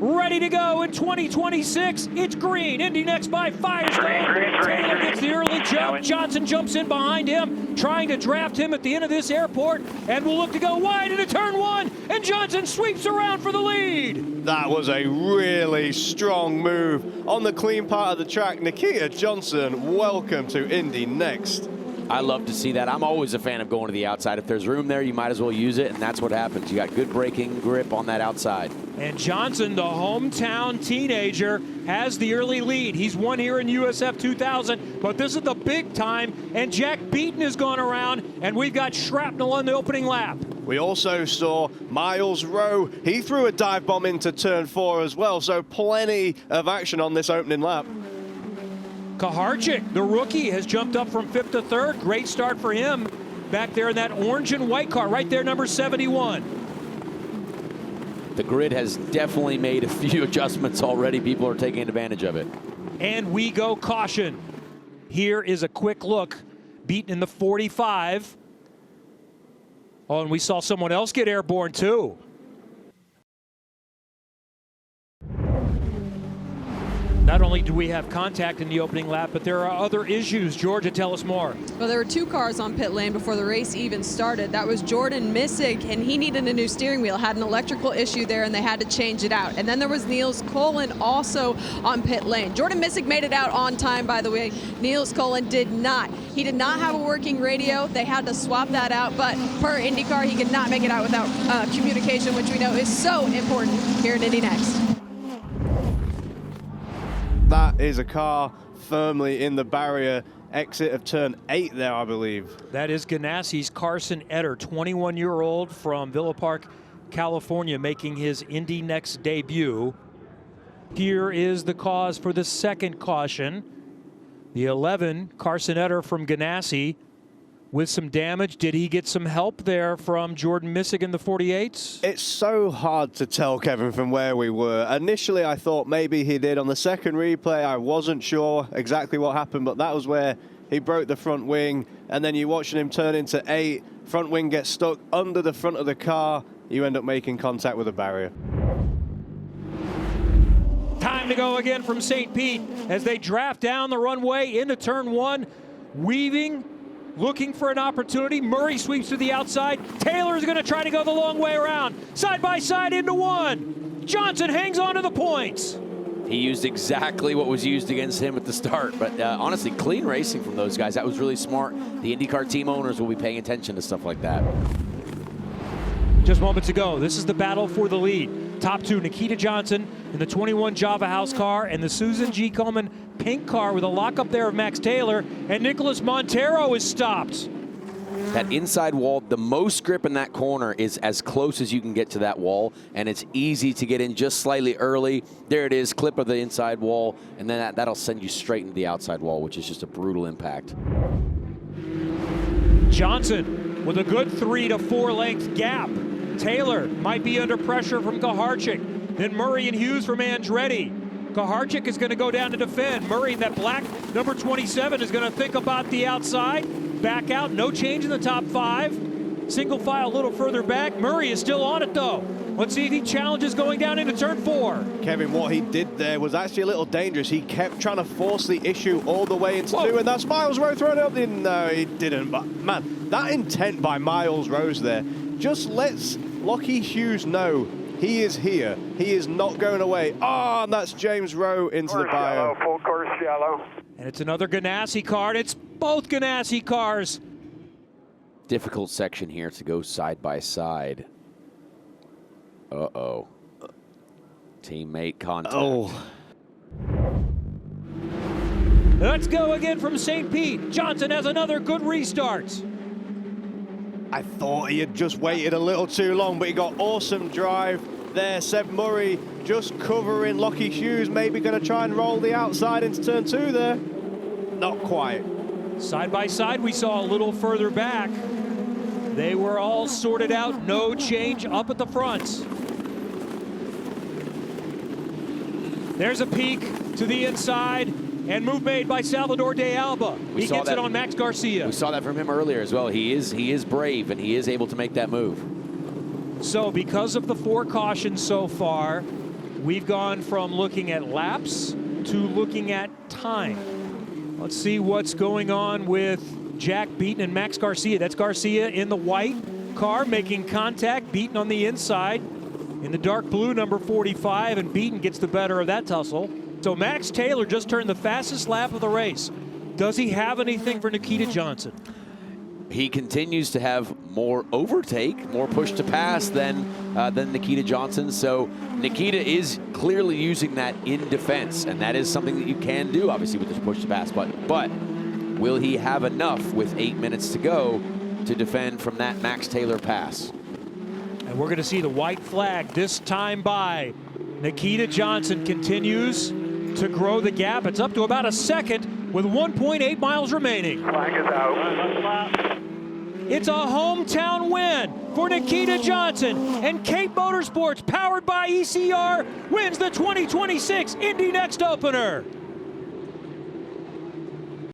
ready to go in 2026. It's green. Indy NXT by Firestone. Taylor gets the early jump. Johnson jumps in behind him, trying to draft him at the end of this airport, and will look to go wide into turn one, and Johnson sweeps around for the lead. That was a really strong move on the clean part of the track. Nikita Johnson, welcome to Indy NXT. I love to see that. I'm always a fan of going to the outside. If there's room there, you might as well use it, and that's what happens. You got good braking grip on that outside. And Johnson, the hometown teenager, has the early lead. He's won here in USF 2000, but this is the big time, and Jack Beaton has gone around, and we've got shrapnel on the opening lap. We also saw Miles Rowe. He threw a dive bomb into turn 4 as well, so plenty of action on this opening lap. Kaharchik, the rookie, has jumped up from 5th to 3rd. Great start for him back there in that orange and white car, right there, number 71. The grid has definitely made a few adjustments already. People are taking advantage of it. And we go caution. Here is a quick look. Beaten in the 45. Oh, and we saw someone else get airborne too. Not only do we have contact in the opening lap, but there are other issues. Georgia, tell us more. Well, there were 2 cars on pit lane before the race even started. That was Jordan Missig, and he needed a new steering wheel, had an electrical issue there, and they had to change it out. And then there was Niels Colin also on pit lane. Jordan Missig made it out on time, by the way. Niels Colin did not. He did not have a working radio. They had to swap that out, but per IndyCar, he could not make it out without communication, which we know is so important here at Indy NXT. That is a car firmly in the barrier. Exit of turn 8 there, I believe. That is Ganassi's Carson Etter, 21-year-old from Villa Park, California, making his Indy NXT debut. Here is the cause for the second caution. The 11, Carson Etter from Ganassi, with some damage. Did he get some help there from Jordan Missig in the 48s? It's so hard to tell, Kevin, from where we were. Initially, I thought maybe he did. On the second replay, I wasn't sure exactly what happened, but that was where he broke the front wing. And then you're watching him turn into 8. Front wing gets stuck under the front of the car. You end up making contact with a barrier. Time to go again from St. Pete as they draft down the runway into turn 1, weaving, looking for an opportunity. Murray sweeps to the outside. Taylor is going to try to go the long way around. Side by side into 1. Johnson hangs on to the points. He used exactly what was used against him at the start, but honestly, clean racing from those guys. That was really smart. The IndyCar team owners will be paying attention to stuff like that. Just moments ago, this is the battle for the lead. Top 2, Nikita Johnson in the 21 Java House car and the Susan G. Komen pink car with a lockup there of Max Taylor, and Nicholas Montero is stopped. That inside wall, the most grip in that corner is as close as you can get to that wall, and it's easy to get in just slightly early. There it is, clip of the inside wall, and then that'll send you straight into the outside wall, which is just a brutal impact. Johnson with a good 3 to 4 length gap. Taylor might be under pressure from Kaharchik. Then Murray and Hughes from Andretti. Kaharchik is going to go down to defend. Murray, that black number 27, is going to think about the outside. Back out, no change in the top 5. Single file a little further back. Murray is still on it though. Let's see if he challenges going down into turn 4. Kevin, what he did there was actually a little dangerous. He kept trying to force the issue all the way into 2, and that's Miles Rowe throwing it up. No, he didn't. But man, that intent by Miles Rowe there just lets Lockie Hughes know he is here. He is not going away. Oh, and that's James Rowe into the bio. Full course yellow. And it's another Ganassi car, and it's both Ganassi cars. Difficult section here to go side by side. Uh-oh. Teammate contact. Oh. Let's go again from St. Pete. Johnson has another good restart. I thought he had just waited a little too long, but he got awesome drive there. Seb Murray just covering Lockie Hughes, maybe going to try and roll the outside into turn 2 there. Not quite. Side by side, we saw a little further back. They were all sorted out, no change up at the front. There's a peek to the inside, and move made by Salvador de Alba. He gets it on Max Garcia. We saw that from him earlier as well. He is brave, and he is able to make that move. So because of the 4 cautions so far, we've gone from looking at laps to looking at time. Let's see what's going on with Jack Beaton and Max Garcia. That's Garcia in the white car making contact, Beaton on the inside. In the dark blue, number 45, and Beaton gets the better of that tussle. So Max Taylor just turned the fastest lap of the race. Does he have anything for Nikita Johnson? He continues to have more overtake, more push to pass than Nikita Johnson. So Nikita is clearly using that in defense, and that is something that you can do, obviously, with this push to pass button. But will he have enough with 8 minutes to go to defend from that Max Taylor pass? And we're going to see the white flag this time by. Nikita Johnson continues to grow the gap. It's up to about a second with 1.8 miles remaining. Flag is out. It's a hometown win for Nikita Johnson, and Cape Motorsports, powered by ECR, wins the 2026 Indy NXT opener.